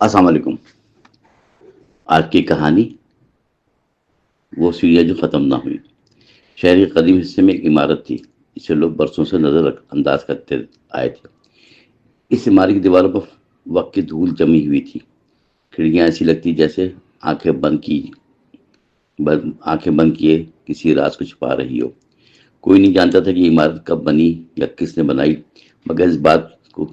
السلام علیکم۔ آج کی کہانی وہ سیڑھیاں جو ختم نہ ہوئی۔ شہر کے قدیم حصے میں ایک عمارت تھی جسے لوگ برسوں سے نظر انداز کرتے آئے تھے۔ اس عمارت کی دیواروں پر وقت کی دھول جمی ہوئی تھی۔ کھڑکیاں ایسی لگتی جیسے آنکھیں بند کیے کسی راز کو چھپا رہی ہو۔ کوئی نہیں جانتا تھا کہ یہ عمارت کب بنی یا کس نے بنائی، مگر اس بات کو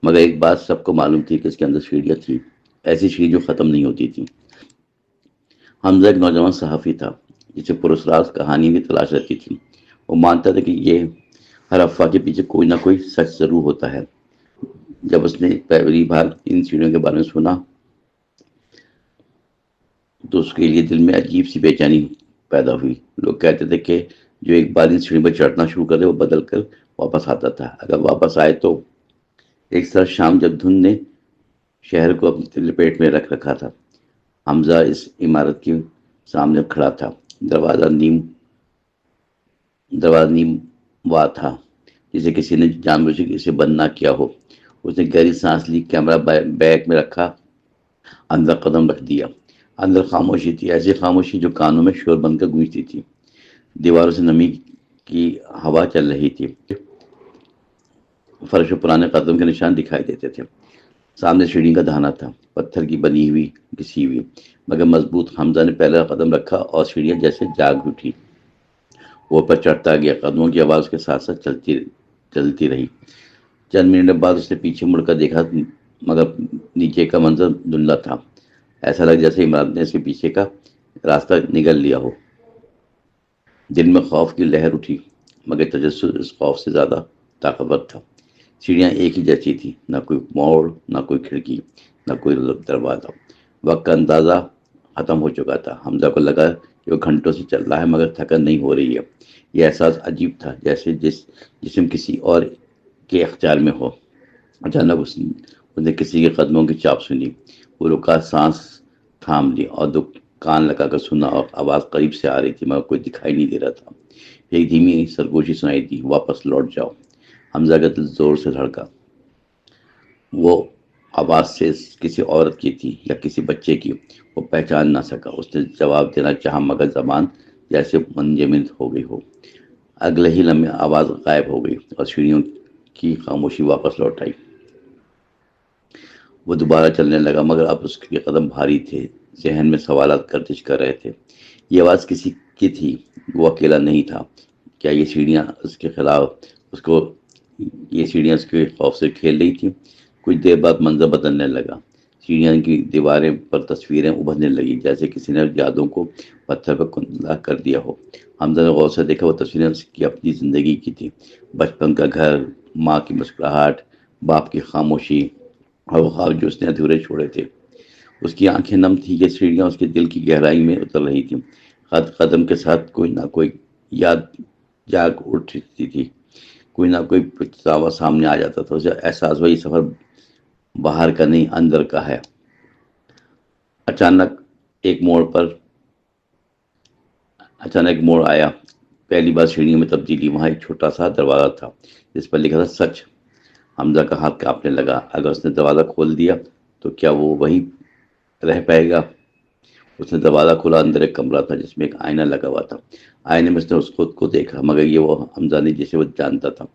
مگر ایک بات سب کو معلوم تھی کہ اس کے اندر سیڑھیاں تھیں، ایسی سیڑھی جو ختم نہیں ہوتی تھی۔ حمزہ ایک نوجوان صحافی تھا جسے پراسرار کہانی بھی تلاش رہتی تھی۔ وہ مانتا تھا کہ یہ ہر افواہ کے پیچھے کوئی نہ کوئی سچ ضرور ہوتا ہے۔ جب اس نے پہلی بار ان سیڑھیوں کے بارے میں سنا تو اس کے لیے دل میں عجیب سی بے چینی پیدا ہوئی۔ لوگ کہتے تھے کہ جو ایک بار ان سیڑھیوں پر چڑھنا شروع کرے وہ بدل کر واپس آتا تھا۔ اگر واپس آئے تو ایک سر شام جب دھند نے شہر کو اپنی لپیٹ میں رکھ رکھا تھا، حمزہ اس عمارت کے سامنے کھڑا تھا۔ دروازہ نیم وا تھا، جسے کسی نے جان بوجھ کے اسے بند نہ کیا ہو۔ اس نے گہری سانس لی، کیمرہ بیگ میں رکھا، اندر قدم رکھ دیا۔ اندر خاموشی تھی، ایسی خاموشی جو کانوں میں شور بن کر گونجتی تھی۔ دیواروں سے نمی کی ہوا چل رہی تھی، فرش پر پرانے قدم کے نشان دکھائی دیتے تھے۔ سامنے سیڑھی کا دہانہ تھا، پتھر کی بنی ہوئی، گھسی ہوئی مگر مضبوط۔ حمزہ نے پہلا قدم رکھا اور سیڑھیاں جیسے جاگ اٹھی۔ وہ اوپر چڑھتا گیا، قدموں کی آواز کے ساتھ ساتھ چلتی رہی۔ چند منٹ بعد اس نے پیچھے مڑ کر دیکھا، مگر نیچے کا منظر دھندلا تھا۔ ایسا لگ جیسے عمارت نے اس کے پیچھے کا راستہ نگل لیا ہو۔ دل میں خوف کی لہر اٹھی، مگر تجسس اس خوف سے زیادہ طاقتور تھا۔ سیڑھیاں ایک ہی جیسی تھی، نہ کوئی موڑ، نہ کوئی کھڑکی، نہ کوئی دروازہ۔ وقت کا اندازہ ختم ہو چکا تھا۔ حمزہ کو لگا کہ وہ گھنٹوں سے چل رہا ہے مگر تھکن نہیں ہو رہی ہے۔ یہ احساس عجیب تھا، جیسے جسم کسی اور کے اختیار میں ہو۔ اچانک اس نے کسی کے قدموں کی چاپ سنی۔ وہ رکا، سانس تھام لی اور کان لگا کر سنا، اور آواز قریب سے آ رہی تھی مگر کوئی دکھائی نہیں دے رہا تھا۔ ایک دھیمی سرگوشی سنائی دی، واپس لوٹ جاؤ۔ حمزہ کا دل زور سے دھڑکا۔ وہ آواز سے کسی عورت کی تھی یا کسی بچے کی، وہ پہچان نہ سکا۔ اس نے جواب دینا چاہا مگر زبان جیسے منجمد ہو گئی ہو۔ اگلے ہی لمحے آواز غائب ہو گئی اور سیڑھیوں کی خاموشی واپس لوٹ آئی۔ وہ دوبارہ چلنے لگا مگر اب اس کے قدم بھاری تھے، ذہن میں سوالات گردش کر رہے تھے۔ یہ آواز کسی کی تھی، وہ اکیلا نہیں تھا۔ کیا یہ سیڑھیاں اس کے خوف سے کھیل رہی تھی؟ کچھ دیر بعد منظر بدلنے لگا۔ سیڑھیاں کی دیواریں پر تصویریں ابھرنے لگی، جیسے کسی نے یادوں کو پتھر پر کندہ کر دیا ہو۔ حمزہ نے غور سے دیکھا، وہ تصویریں اس کی اپنی زندگی کی تھی۔ بچپن کا گھر، ماں کی مسکراہٹ، باپ کی خاموشی، اور وہ خواب جو اس نے ادھورے چھوڑے تھے۔ اس کی آنکھیں نم تھی، یہ سیڑھیاں اس کے دل کی گہرائی میں اتر رہی تھیں۔ قدم کے ساتھ کوئی نہ کوئی یاد جاگ اٹھتی تھی، کوئی نہ کوئی پچھتاوا سامنے آ جاتا تھا۔ اسے احساس ہوا یہ سفر باہر کا نہیں، اندر کا ہے۔ اچانک ایک موڑ آیا۔ پہلی بار سیڑھیوں میں تبدیلی۔ وہاں ایک چھوٹا سا دروازہ تھا جس پر لکھا تھا سچ۔ حمزہ کا ہاتھ کانپنے لگا۔ اگر اس نے دروازہ کھول دیا تو کیا وہ وہیں رہ پائے گا؟ اس نے دروازہ کھولا، اندر ایک کمرہ تھا جس میں ایک آئینہ لگا ہوا تھا۔ آئینے میں اس نے خود کو دیکھا، مگر یہ وہ حمزہ نہیں جسے وہ جانتا تھا۔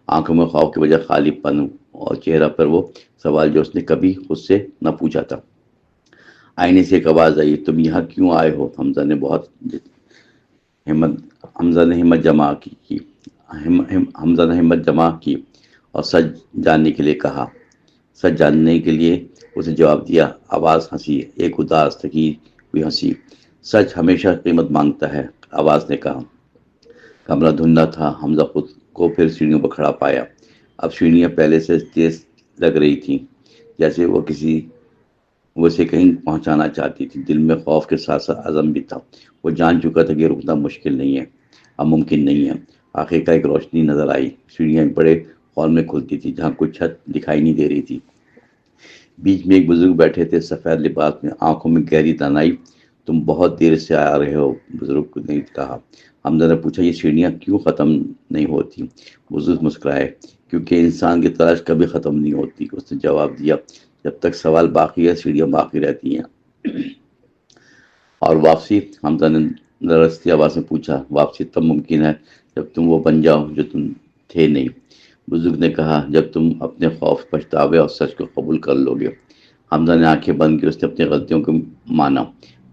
آنکھوں میں خوف کی بجائے خالی پن، اور چہرہ پر وہ سوال جو اس نے کبھی خود سے نہ پوچھا تھا۔ آئینے سے ایک آواز آئی، تم یہاں کیوں آئے ہو؟ حمزہ نے ہمت جمع کی اور سچ جاننے کے لیے کہا۔ سچ جاننے کے لیے اس نے جواب دیا۔ آواز ہنسی، ایک اداس تھکی ہوئی ہنسی۔ سچ ہمیشہ قیمت مانگتا ہے، آواز نے کہا۔ کمرہ دھندلا تھا۔ حمزہ خود کو پھر سیڑھیوں پر کھڑا پایا۔ اب سیڑھیاں پہلے سے تیز لگ رہی تھیں، جیسے وہ اسے کہیں پہنچانا چاہتی تھی۔ دل میں خوف کے ساتھ ساتھ عزم بھی تھا۔ وہ جان چکا تھا کہ رکنا مشکل نہیں ہے، اب ممکن نہیں ہے۔ آخر کا ایک روشنی نظر آئی۔ سیڑھیاں بڑے ہال میں کھلتی تھی جہاں کوئی چھت دکھائی نہیں دے رہی تھی۔ بیچ میں ایک بزرگ بیٹھے تھے، سفید لباس میں، آنکھوں میں گہری دانائی۔ تم بہت دیر سے آ رہے ہو، بزرگ نے کہا۔ حمزہ نے پوچھا، یہ سیڑھیاں کیوں ختم نہیں ہوتی؟ بزرگ مسکرائے، کیونکہ انسان کی تلاش کبھی ختم نہیں ہوتی، اس نے جواب دیا۔ جب تک سوال باقی ہے سیڑھیاں باقی رہتی ہیں۔ اور واپسی، حمزہ نے لرزتی آواز میں پوچھا، واپسی تب ممکن ہے جب تم وہ بن جاؤ جو تم تھے نہیں۔ بزرگ نے کہا، جب تم اپنے خوف، پچھتاوے اور سچ کو قبول کر لو گے۔ حمزہ نے آنکھیں بند کی، اس نے اپنی غلطیوں کو مانا،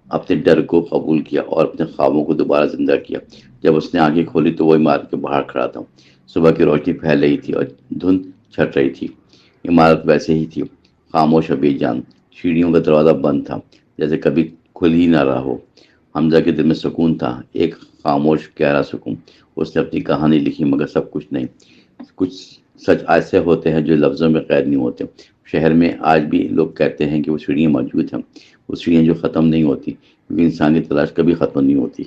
اپنے ڈر کو قبول کیا اور اپنے خوابوں کو دوبارہ زندہ کیا۔ جب اس نے آنکھیں کھولی تو وہ عمارت کے باہر کھڑا تھا۔ صبح کی روشنی پھیل رہی تھی اور دھند چھٹ رہی تھی۔ عمارت ویسے ہی تھی، خاموش اور بے جان۔ سیڑھیوں کا دروازہ بند تھا، جیسے کبھی کھل ہی نہ رہا ہو۔ حمزہ کے دل میں سکون تھا، ایک خاموش گہرا سکون۔ اس نے اپنی کہانی لکھی، مگر سب کچھ نہیں۔ کچھ سچ ایسے ہوتے ہیں جو لفظوں میں قید نہیں ہوتے۔ شہر میں آج بھی لوگ کہتے ہیں کہ وہ سیڑھیاں موجود ہیں، وہ سیڑھیاں جو ختم نہیں ہوتی، کیونکہ انسان کی تلاش کبھی ختم نہیں ہوتی۔